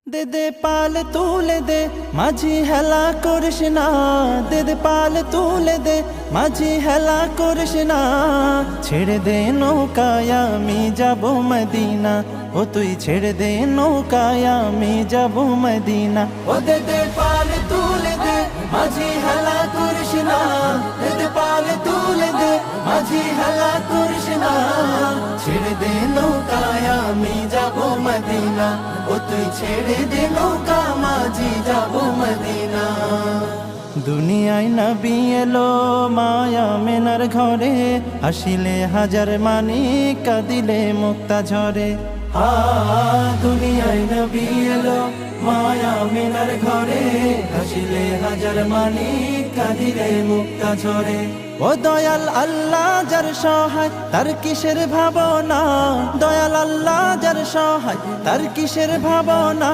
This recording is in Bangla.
দে দে পাল তুলে দে মাঝি হেলা করিস না, দে দে পাল তুলে দে মাঝি হেলা করিস না। ছেড়ে দে নৌকায় আমি যাব মদিনা, ও তুই ছেড়ে দে নৌকায় আমি যাব মদিনা। ও দে দে পাল তুলে দে মাঝি হেলা করিস না, দে দে পাল তুলে দে মাঝি হেলা করিস না। ছেড়ে দে নৌকায় আমি যাব মদিনা, ও তুই ছেড়ে দে নৌকা মাঝি যাব মদিনা। দুনিয়ায় নবী এলো মায়া মেনার ঘরে, আসিলে হাজার মানিক কাঁদিলে মুক্তা ঝরে। দুনিয়ায় নবী এলো মায়া মেনার ঘরে, আসিলে হাজার মানিক কাঁদিলে মুক্তা ঝরে। ও দয়াল আল্লাহ যার সহায় তার কিসের ভাবনা, দয়াল আল্লাহ যার সহায় তার কিসের ভাবনা।